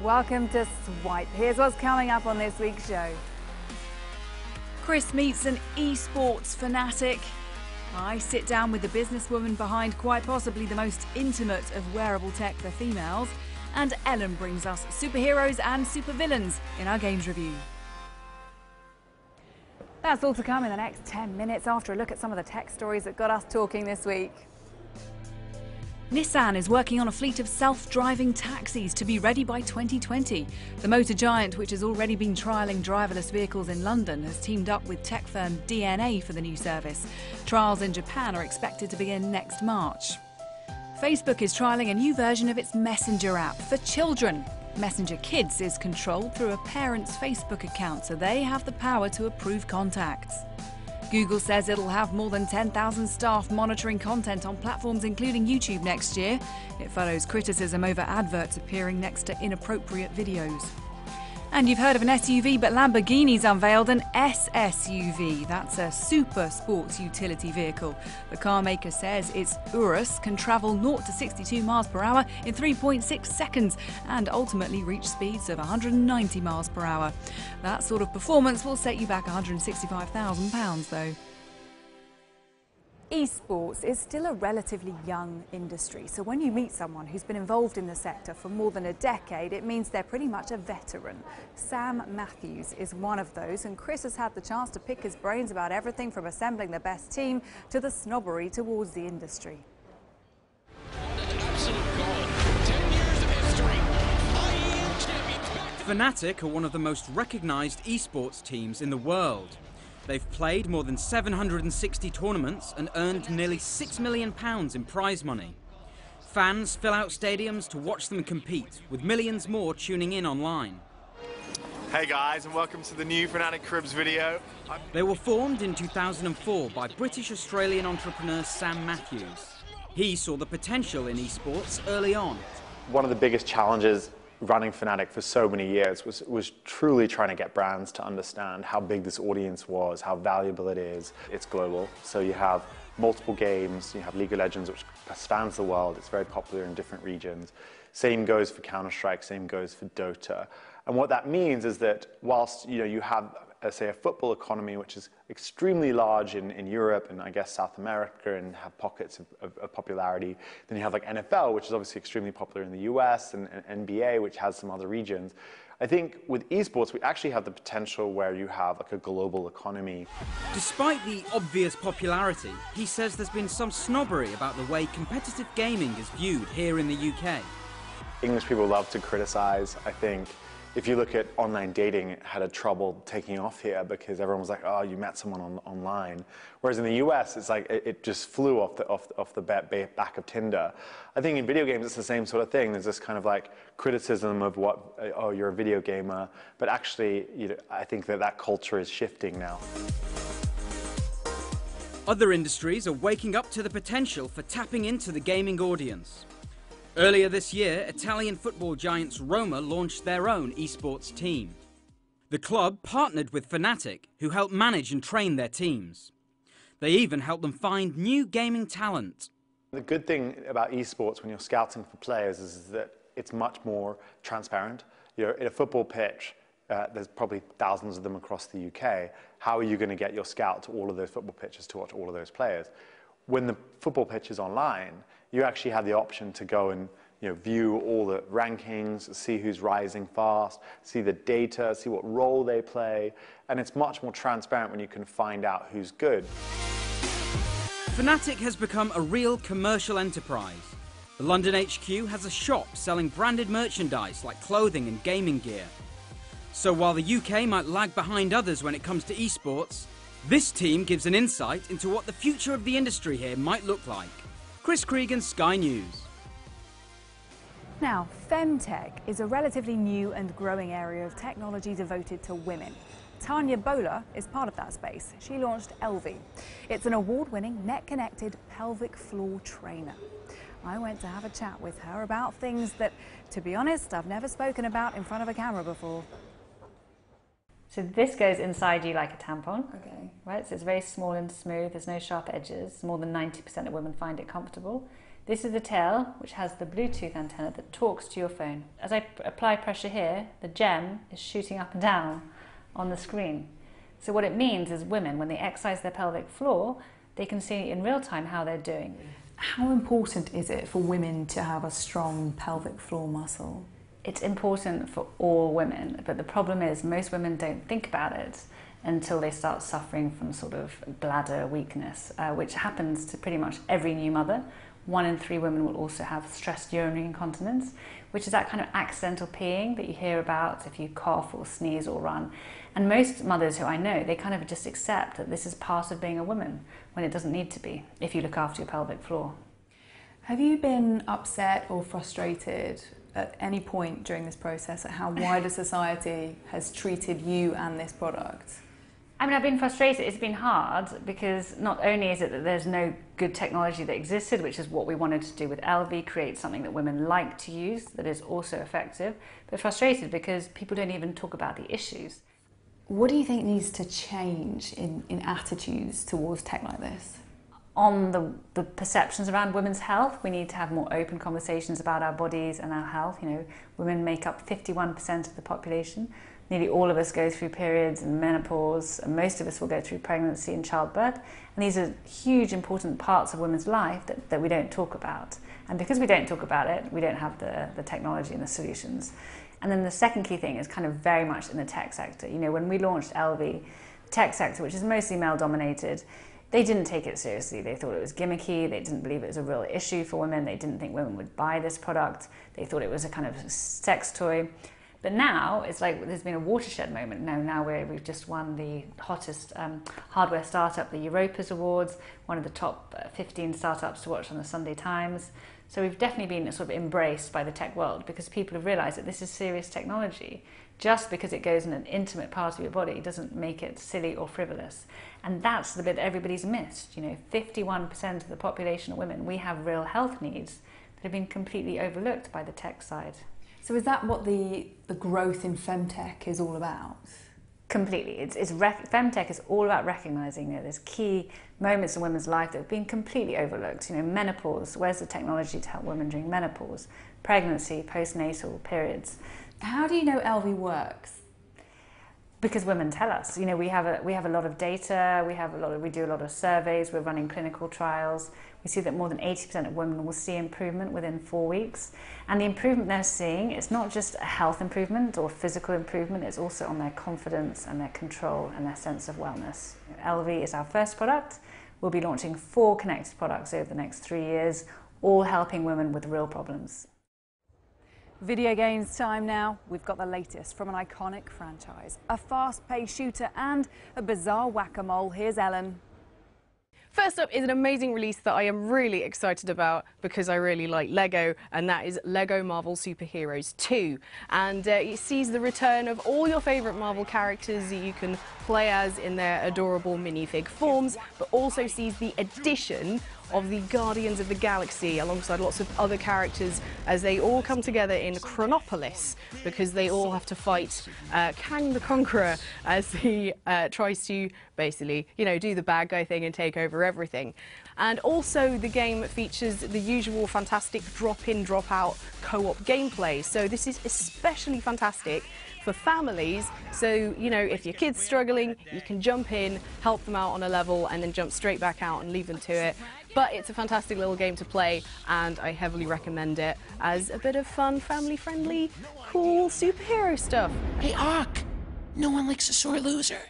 Welcome to Swipe. Here's what's coming up on this week's show. Chris meets an eSports fanatic. I sit down with the businesswoman behind quite possibly the most intimate of wearable tech for females. And Ellen brings us superheroes and supervillains in our games review. That's all to come in the next 10 minutes after a look at some of the tech stories that got us talking this week. Nissan is working on a fleet of self-driving taxis to be ready by 2020. The motor giant, which has already been trialling driverless vehicles in London, has teamed up with tech firm DNA for the new service. Trials in Japan are expected to begin next March. Facebook is trialling a new version of its Messenger app for children. Messenger Kids is controlled through a parent's Facebook account, so they have the power to approve contacts. Google says it'll have more than 10,000 staff monitoring content on platforms including YouTube next year. It follows criticism over adverts appearing next to inappropriate videos. And you've heard of an SUV, but Lamborghini's unveiled an SSUV. That's a super sports utility vehicle. The car maker says its Urus can travel 0 to 62 miles per hour in 3.6 seconds and ultimately reach speeds of 190 miles per hour. That sort of performance will set you back £165,000 though. Esports is still a relatively young industry, so when you meet someone who's been involved in the sector for more than a decade, it means they're pretty much a veteran. Sam Mathews is one of those, and Chris has had the chance to pick his brains about everything from assembling the best team to the snobbery towards the industry. Fnatic are one of the most recognised esports teams in the world. They've played more than 760 tournaments and earned nearly £6 million in prize money. Fans fill out stadiums to watch them compete, with millions more tuning in online. Hey guys, and welcome to the new Fnatic Cribs video. They were formed in 2004 by British-Australian entrepreneur Sam Mathews. He saw the potential in esports early on. One of the biggest challenges running Fnatic for so many years was truly trying to get brands to understand how big this audience was, how valuable it is. It's global, so you have multiple games, you have League of Legends, which spans the world, it's very popular in different regions. Same goes for Counter-Strike, same goes for Dota. And what that means is that whilst you have, say, a football economy which is extremely large in Europe and I guess South America and have pockets of popularity, then you have like NFL, which is obviously extremely popular in the US, and NBA, which has some other regions. I think with esports, we actually have the potential where you have like a global economy. Despite the obvious popularity, he says there's been some snobbery about the way competitive gaming is viewed here in the UK. English people love to criticize. I think if you look at online dating, it had a trouble taking off here because everyone was like, oh, you met someone online. Whereas in the US, it's like it just flew off the back of Tinder. I think in video games, it's the same sort of thing. There's this kind of like criticism of what, oh, you're a video gamer. But actually, I think that culture is shifting now. Other industries are waking up to the potential for tapping into the gaming audience. Earlier this year, Italian football giants Roma launched their own esports team. The club partnered with Fnatic, who helped manage and train their teams. They even helped them find new gaming talent. The good thing about esports when you're scouting for players is that it's much more transparent. In a football pitch, there's probably thousands of them across the UK. How are you going to get your scout to all of those football pitches to watch all of those players? When the football pitch is online, you actually have the option to go and view all the rankings, see who's rising fast, see the data, see what role they play, and it's much more transparent when you can find out who's good. Fnatic has become a real commercial enterprise. The London HQ has a shop selling branded merchandise like clothing and gaming gear. So while the UK might lag behind others when it comes to esports, this team gives an insight into what the future of the industry here might look like. Chris Creegan, Sky News. Now, FEMTECH is a relatively new and growing area of technology devoted to women. Tania Boler is part of that space. She launched Elvie. It's an award-winning, net-connected pelvic floor trainer. I went to have a chat with her about things that, to be honest, I've never spoken about in front of a camera before. So this goes inside you like a tampon. Okay. Right, so it's very small and smooth, there's no sharp edges. More than 90% of women find it comfortable. This is the tail, which has the Bluetooth antenna that talks to your phone. As I apply pressure here, the gem is shooting up and down on the screen. So what it means is women, when they exercise their pelvic floor, they can see in real time how they're doing. How important is it for women to have a strong pelvic floor muscle? It's important for all women, but the problem is most women don't think about it until they start suffering from sort of bladder weakness, which happens to pretty much every new mother. 1 in 3 women will also have stress urinary incontinence, which is that kind of accidental peeing that you hear about if you cough or sneeze or run. And most mothers who I know, they kind of just accept that this is part of being a woman when it doesn't need to be, if you look after your pelvic floor. Have you been upset or frustrated at any point during this process at how wider society has treated you and this product? I mean, I've been frustrated. It's been hard because not only is it that there's no good technology that existed, which is what we wanted to do with Elvie, create something that women like to use that is also effective, but frustrated because people don't even talk about the issues. What do you think needs to change in attitudes towards tech like this? On the perceptions around women's health, we need to have more open conversations about our bodies and our health. You know, women make up 51% of the population. Nearly all of us go through periods and menopause, and most of us will go through pregnancy and childbirth. And these are huge, important parts of women's life that we don't talk about. And because we don't talk about it, we don't have the technology and the solutions. And then the second key thing is kind of very much in the tech sector. You know, when we launched Elvie, the tech sector, which is mostly male-dominated, they didn't take it seriously. They thought it was gimmicky. They didn't believe it was a real issue for women. They didn't think women would buy this product. They thought it was a kind of sex toy. But now it's like there's been a watershed moment. Now we've just won the hottest hardware startup, the Europa's Awards, one of the top 15 startups to watch on the Sunday Times. So we've definitely been sort of embraced by the tech world because people have realised that this is serious technology. Just because it goes in an intimate part of your body doesn't make it silly or frivolous. And that's the bit that everybody's missed. You know, 51% of the population of women, we have real health needs that have been completely overlooked by the tech side. So is that what the growth in FEMTECH is all about? Completely. FEMTECH is all about recognising that there's key moments in women's life that have been completely overlooked. You know, menopause, where's the technology to help women during menopause? Pregnancy, postnatal, periods. How do you know Elvie works? Because women tell us. You know, we have a lot of data, we do a lot of surveys, we're running clinical trials. We see that more than 80% of women will see improvement within 4 weeks. And the improvement they're seeing is not just a health improvement or physical improvement, it's also on their confidence and their control and their sense of wellness. Elvie is our first product. We'll be launching 4 connected products over the next 3 years, all helping women with real problems. Video games time now. We've got the latest from an iconic franchise, a fast-paced shooter and a bizarre whack-a-mole. Here's Ellen. First up is an amazing release that I am really excited about because I really like Lego, and that is Lego Marvel Superheroes 2. And it sees the return of all your favourite Marvel characters that you can play as in their adorable minifig forms, but also sees the addition of the Guardians of the Galaxy alongside lots of other characters as they all come together in Chronopolis because they all have to fight Kang the Conqueror as he tries to basically, you know, do the bad guy thing and take over everything. And also the game features the usual fantastic drop-in, drop-out co-op gameplay. So this is especially fantastic for families, so you know, if your kid's struggling, you can jump in, help them out on a level and then jump straight back out and leave them to it. But it's a fantastic little game to play and I heavily recommend it as a bit of fun, family-friendly, cool superhero stuff. Hey Hawk, no one likes a sore loser.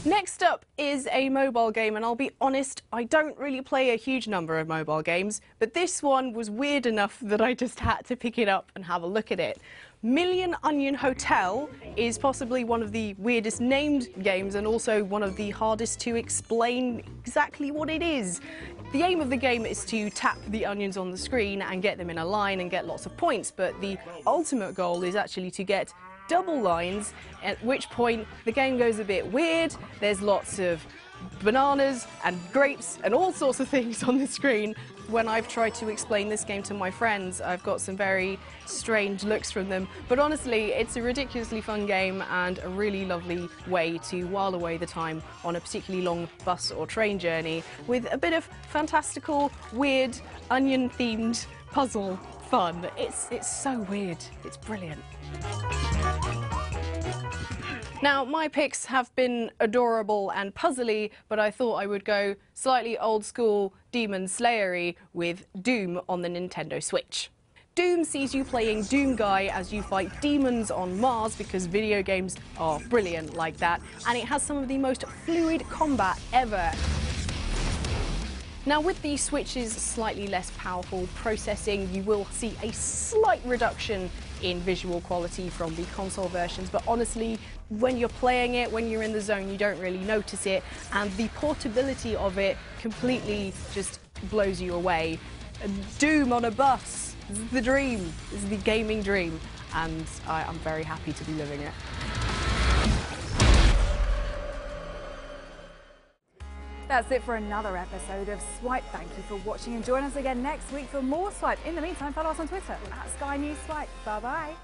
Next up is a mobile game, and I'll be honest, I don't really play a huge number of mobile games, but this one was weird enough that I just had to pick it up and have a look at it. Million Onion Hotel is possibly one of the weirdest named games and also one of the hardest to explain exactly what it is. The aim of the game is to tap the onions on the screen and get them in a line and get lots of points, but the ultimate goal is actually to get double lines, at which point the game goes a bit weird. There's lots of bananas and grapes and all sorts of things on the screen. When I've tried to explain this game to my friends, I've got some very strange looks from them. But honestly, it's a ridiculously fun game and a really lovely way to while away the time on a particularly long bus or train journey with a bit of fantastical, weird, onion-themed puzzle fun. It's so weird. It's brilliant. Now, my picks have been adorable and puzzly, but I thought I would go slightly old school Demon Slayer-y with Doom on the Nintendo Switch. Doom sees you playing Doom Guy as you fight demons on Mars, because video games are brilliant like that, and it has some of the most fluid combat ever. Now, with the Switch's slightly less powerful processing, you will see a slight reduction in visual quality from the console versions, but honestly, when you're playing it, when you're in the zone, you don't really notice it, and the portability of it completely just blows you away. Doom on a bus, this is the dream, this is the gaming dream, and I'm very happy to be living it. That's it for another episode of Swipe. Thank you for watching, and join us again next week for more Swipe. In the meantime, follow us on Twitter @Sky News Swipe. Bye-bye.